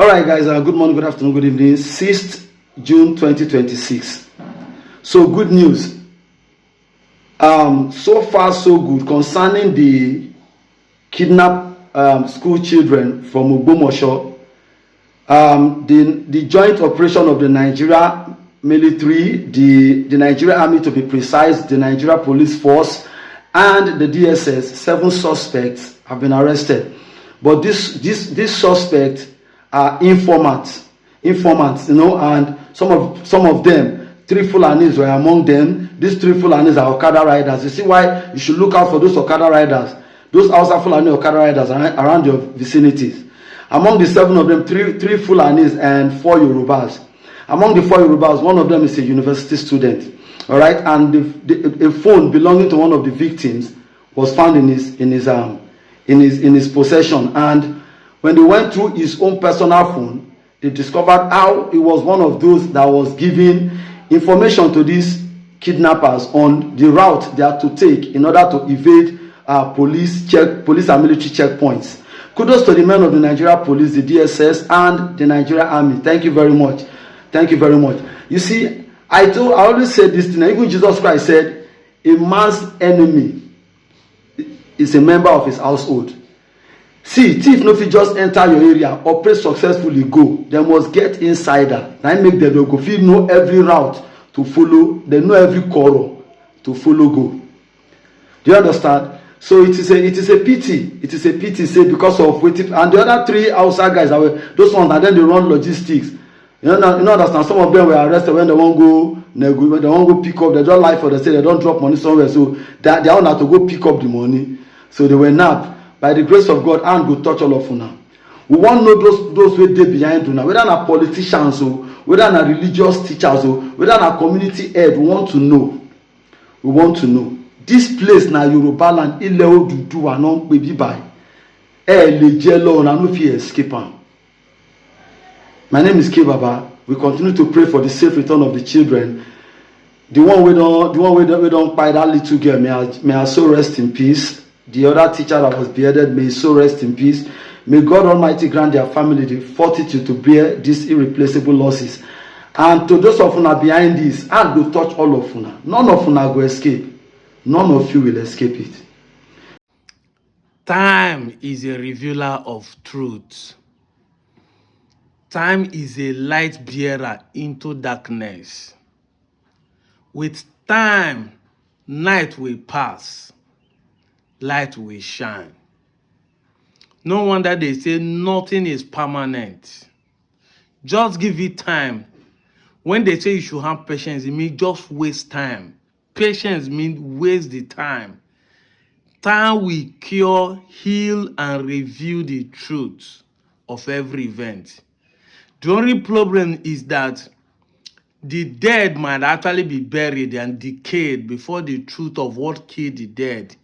All right, guys, good morning, good afternoon, good evening. 6th June 2026. So, good news. So far, so good concerning the kidnapped school children from Ogbomoso. The joint operation of the Nigeria military, the Nigeria Army to be precise, the Nigeria Police Force, and the DSS, 7 suspects have been arrested. But these suspects are informants, and some of them, 3 Fulanis were among them. These 3 Fulanis are Okada riders. You see why you should look out for those Okada riders, those Hausa Fulani Okada riders around your vicinities. Among the 7 of them, 3 Fulanis and 4 Yorubas. Among the 4 Yorubas, one of them is a university student. All right, and a phone belonging to one of the victims was found in his possession. And when they went through his own personal phone, they discovered how he was one of those that was giving information to these kidnappers on the route they had to take in order to evade police and military checkpoints. Kudos to the men of the Nigeria Police, the DSS, and the Nigeria Army. Thank you very much. Thank you very much. You see, I always say this thing. Even Jesus Christ said, a man's enemy is a member of his household. See, thief no fit just enter your area, operate successfully, go. They must get insider. That make them go fit know every route to follow. They know every corridor to follow go. Do you understand? So it is a pity. It is a pity, say, because of waiting. And the other 3 outside guys, those ones, and then they run logistics. You understand? Some of them were arrested when they won't go pick up. They don't lie for the state. They don't drop money somewhere. So they all have to go pick up the money. So they were nabbed. By the grace of God, and go touch all of una. We want to know those who dey behind una, whether na politicians or whether na religious teachers or whether na community head. We want to know. We want to know. This place na Yoruba land, ile Oduduwa no pe bi bai. Le jelo na no fit escape am. My name is K Baba. We continue to pray for the safe return of the children. The one we don't kpai that little girl, may her soul rest in peace. The other teacher that was beheaded, may his soul rest in peace. May God Almighty grant their family the fortitude to bear these irreplaceable losses. And to those of una behind this, and go touch all of una. None of una go escape. None of you will escape it. Time is a revealer of truth. Time is a light bearer into darkness. With time, night will pass. Light will shine. No wonder they say nothing is permanent. Just give it time. When they say you should have patience, it means just waste time. Patience means waste the time. Time will cure, heal, and reveal the truth of every event. The only problem is that the dead might actually be buried and decayed before the truth of what killed the dead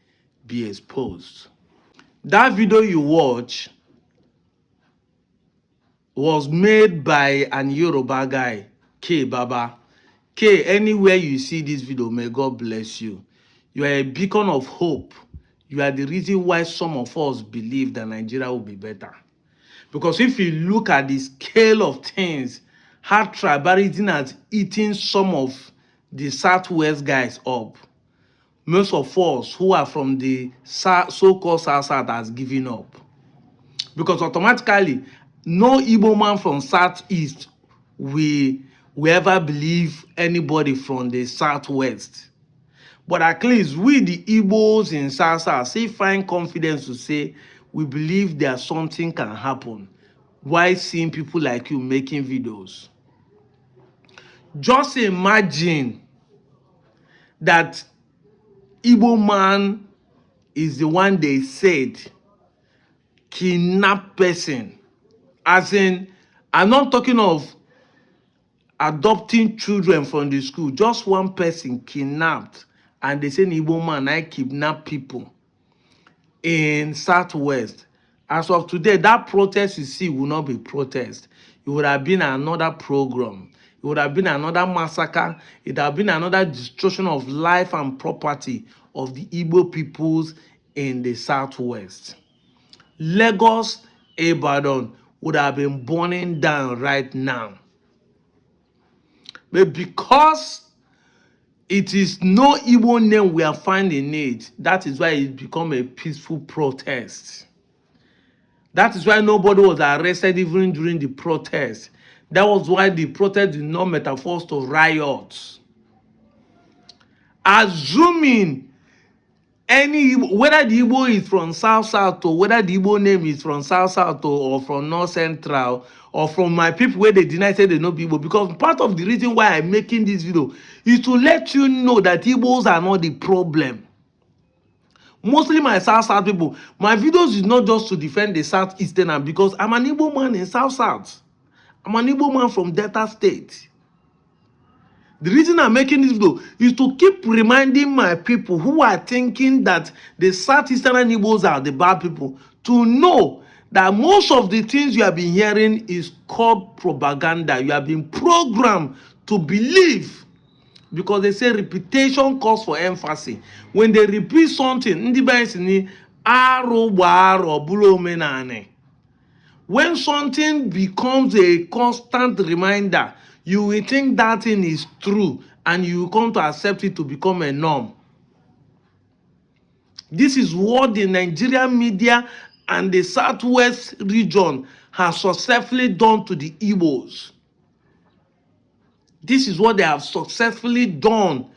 be exposed. That video you watch was made by an Yoruba guy, K Baba. K, anywhere you see this video, may God bless you. You are a beacon of hope. You are the reason why some of us believe that Nigeria will be better. Because if you look at the scale of things, how tribalism has eaten some of the Southwest guys up, most of us who are from the so-called South has given up. Because automatically, no Igbo man from Southeast will ever believe anybody from the Southwest. But at least we, the Igbos in South, still find confidence to say we believe that something can happen while seeing people like you making videos. Just imagine that Igbo man is the one they said kidnap person. As in, I'm not talking of adopting children from the school. Just one person kidnapped. And they say Igbo man, I kidnap people in Southwest. As of today, that protest you see will not be protest. It would have been another program. It would have been another massacre. It would have been another destruction of life and property of the Igbo peoples in the Southwest. Lagos, Ibadan, would have been burning down right now. But because it is no Igbo name we are finding it, that is why it become a peaceful protest. That is why nobody was arrested even during the protest. That was why the protest did not metamorphose to riots. Assuming any Igbo, whether the Igbo is from South or whether the Igbo name is from South or from North Central or from my people where they deny say they know Igbo, because part of the reason why I'm making this video is to let you know that Igbos are not the problem. Mostly my South people, my videos is not just to defend the Southeastern, because I'm an Igbo man in South. I'm an Igbo man from Delta State. The reason I'm making this video is to keep reminding my people who are thinking that the Southeastern Igbos are the bad people to know that most of the things you have been hearing is called propaganda. You have been programmed to believe, because they say repetition calls for emphasis. When they repeat something, when something becomes a constant reminder, you will think that thing is true and you will come to accept it to become a norm. This is what the Nigerian media and the Southwest region has successfully done to the Igbos. This is what they have successfully done,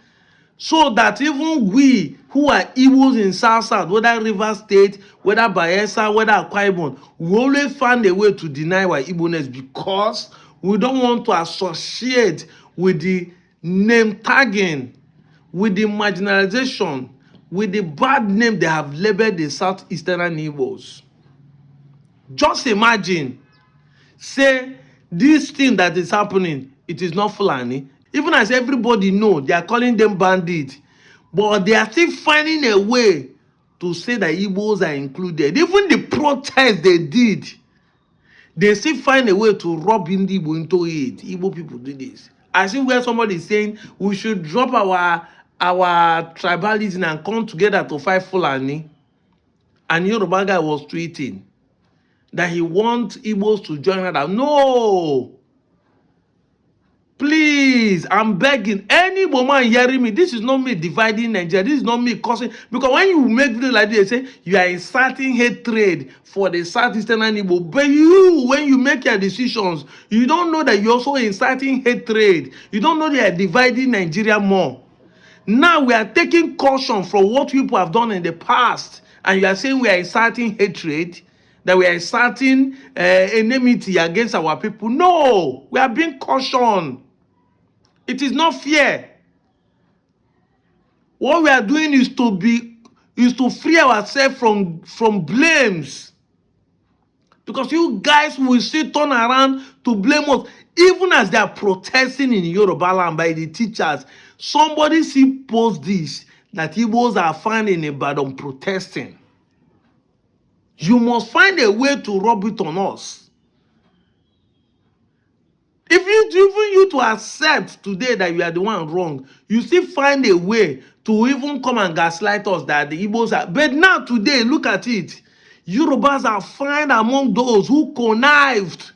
so that even we who are Igbos in South, whether Rivers State, whether Bayelsa, whether Akwa Ibom, we always find a way to deny our Igbo-ness, because we don't want to associate with the name tagging, with the marginalization, with the bad name they have labeled the Southeastern Igbos. Just imagine, say this thing that is happening, it is not Fulani. Even as everybody know, they are calling them bandits, but they are still finding a way to say that Igbos are included. Even the protest they did, they still find a way to rub in the Igbo into it. Igbo people do this. I see where somebody is saying we should drop our tribalism and come together to fight Fulani. And Yoruba guy was tweeting that he wants Igbos to join that. No! Please, I'm begging any woman hearing me. This is not me dividing Nigeria. This is not me causing. Because when you make videos like this, they say you are inciting hatred for the Southeastern Igbo. But you, when you make your decisions, you don't know that you're also inciting hatred. You don't know that you are dividing Nigeria more. Now we are taking caution from what people have done in the past, and you are saying we are inciting hatred, that we are inciting enmity against our people. No, we are being cautioned. It is not fear. What we are doing is to free ourselves from blames. Because you guys will still turn around to blame us. Even as they are protesting in Yoruba land by the teachers, somebody still post this, that Igbos are found in Ibadan protesting. You must find a way to rub it on us. If you to accept today that you are the one wrong, you still find a way to even come and gaslight us that the Igbos are. But now today, look at it. Yorubas are found among those who connived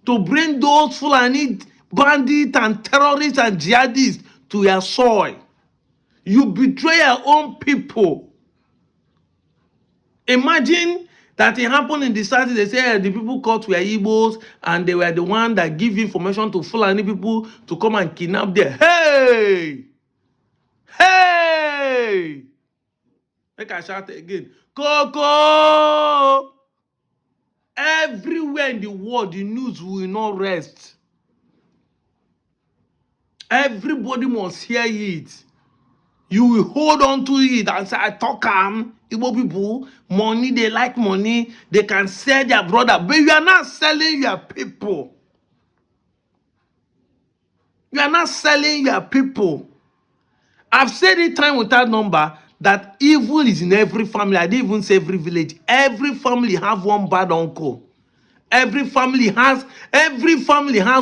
to bring those Fulani bandits and terrorists and jihadists to your soil. You betray your own people. Imagine that it happened in the South. They say the people caught were Igbos and they were the one that give information to Fulani people to come and kidnap them. Hey! Hey! Make I shout again. Coco! Everywhere in the world, the news will not rest. Everybody must hear it. You will hold on to it and say, I talk Igbo people, money, they like money, they can sell their brother, but you are not selling your people. You are not selling your people. I've said it time without number that evil is in every family. I didn't even say every village. Every family have one bad uncle. Every family has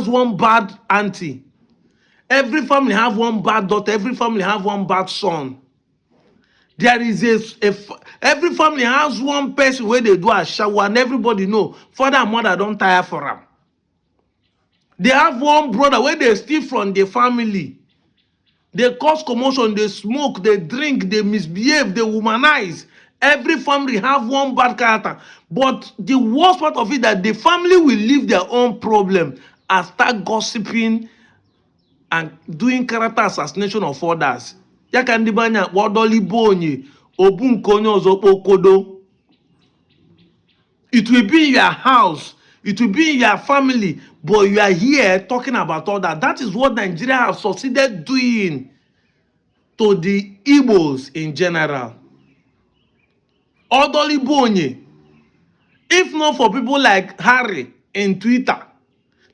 one bad auntie. Every family have one bad daughter. Every family have one bad son. There is every family has one person where they do a shower and everybody know father and mother don't tire for them. They have one brother where they steal from the family. They cause commotion, they smoke, they drink, they misbehave, they womanize. Every family have one bad character. But the worst part of it that the family will leave their own problem and start gossiping and doing character assassination of others. Ya ka ndị banya wadoli bonye obu nke onye ọzọ kpokodo. It will be in your house, it will be in your family, but you are here talking about all that. That is what Nigeria has succeeded doing to the Igbos in general. Odoli bonye. If not for people like Harry in Twitter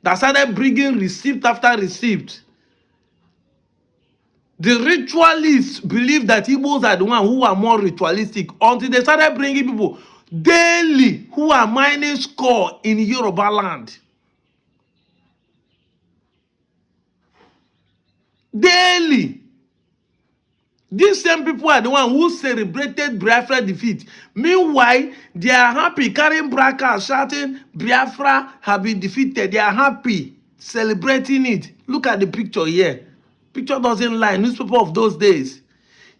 that started bringing receipt after receipt, the ritualists believe that Igbos are the ones who are more ritualistic until they started bringing people daily who are mining score in Yoruba land. Daily. These same people are the ones who celebrated Biafra defeat. Meanwhile, they are happy carrying brackets, shouting, Biafra have been defeated. They are happy celebrating it. Look at the picture here. Picture doesn't lie. Newspaper of those days.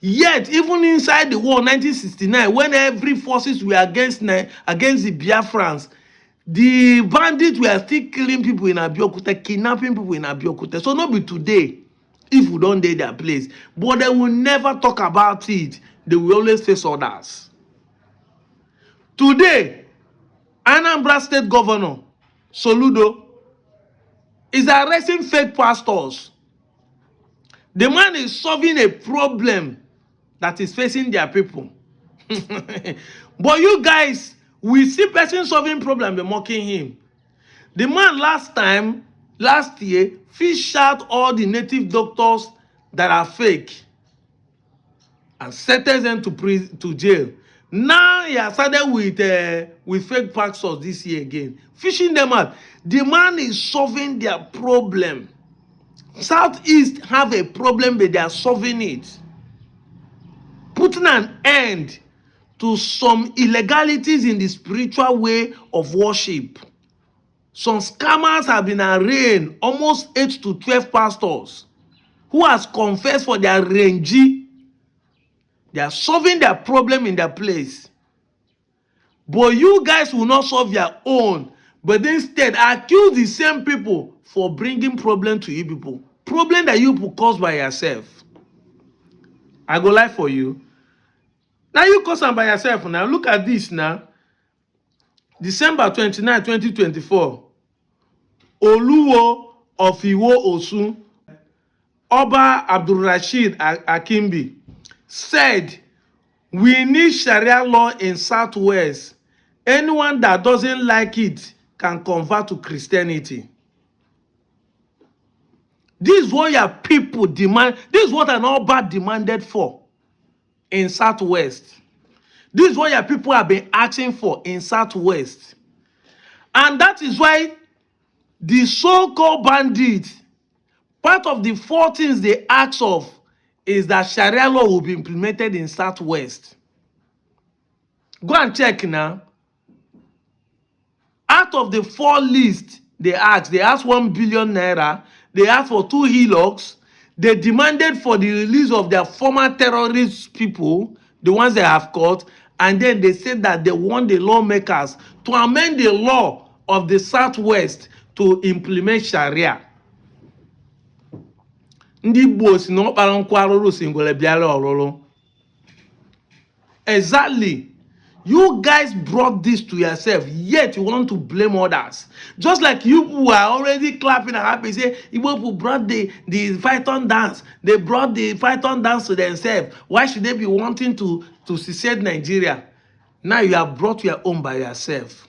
Yet, even inside the war 1969, when every forces were against the Biafrans, the bandits were still killing people in Abeokuta, kidnapping people in Abeokuta. So not be today, if we don't dare their place. But they will never talk about it. They will always face others. Today, Anambra State Governor Soludo is arresting fake pastors. The man is solving a problem that is facing their people. But you guys, we see person solving problem by mocking him. The man last year, fished out all the native doctors that are fake and sentenced them to jail. Now he has started with fake pastors this year again, fishing them out. The man is solving their problem. Southeast have a problem, but they are solving it, putting an end to some illegalities in the spiritual way of worship. Some scammers have been arraigned, almost 8 to 12 pastors who has confessed for their renji. They are solving their problem in their place. But you guys will not solve your own, but instead accuse the same people for bringing problem to you people. Problem that you people caused by yourself. I go lie for you. Now you cause them by yourself. Now look at this now. December 29, 2024. Oluwo of Iwo Osun, Oba Abdul Rashid Akimbi, said, we need Sharia law in Southwest. Anyone that doesn't like it can convert to Christianity. This is what your people demand. This is what an Oba demanded for in Southwest. This is what your people have been asking for in Southwest. And that is why the so-called bandits, part of the 4 things they ask of is that Sharia law will be implemented in Southwest. Go and check now. Out of the 4 lists they asked 1 billion naira, they asked for 2 hillocks, they demanded for the release of their former terrorist people, the ones they have caught, and then they said that they want the lawmakers to amend the law of the Southwest to implement Sharia. Exactly. You guys brought this to yourself, yet you want to blame others. Just like you who are already clapping and happy, say, Igbo brought the python dance. They brought the python dance to themselves. Why should they be wanting to secede Nigeria? Now you have brought your own by yourself.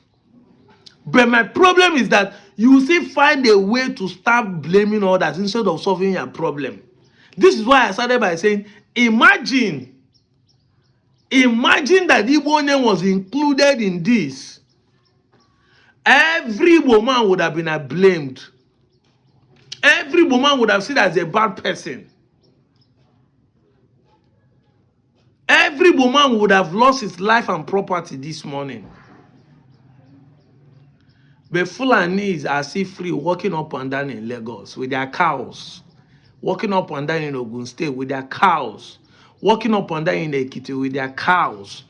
But my problem is that you still find a way to start blaming others instead of solving your problem. This is why I started by saying, imagine that Igbo name was included in this. Every woman would have been blamed. Every woman would have seen as a bad person. Every every woman would have lost his life and property this morning. But Fulanis are still free, walking up and down in Lagos with their cows, walking up and down in Ogun State with their cows, walking up and down in Ekiti with their cows,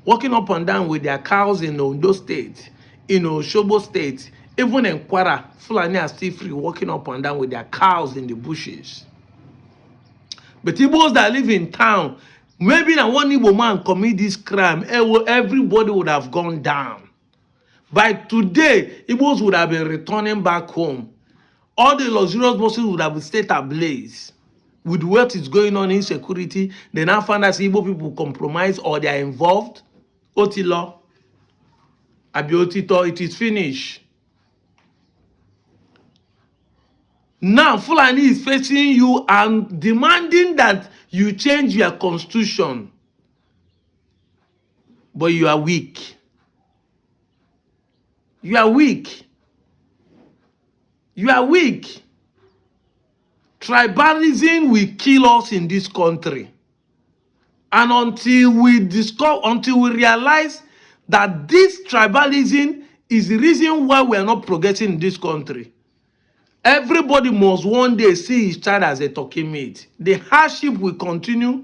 walking up and down with their cows in Ondo State, in Osogbo State, even in Kwara. Fulani are still free, walking up and down with their cows in the bushes. But Igbos that live in town, maybe na one Igbo man commit this crime, everybody would have gone down. By today, Igbos would have been returning back home. All the luxurious buses would have been set ablaze. With what is going on in insecurity, they now find that Igbo people compromise or they are involved. Otilo, Abiotito, it is finished. Now, Fulani is facing you and demanding that you change your constitution. But you are weak. You are weak. You are weak. Tribalism will kill us in this country. And until we realize that this tribalism is the reason why we are not progressing in this country, everybody must one day see each other as a talking mate. The hardship will continue.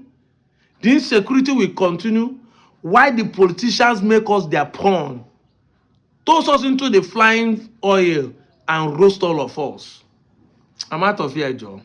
The insecurity will continue. Why the politicians make us their pawn, toss us into the flying oil and roast all of us. I'm out of here, Joe.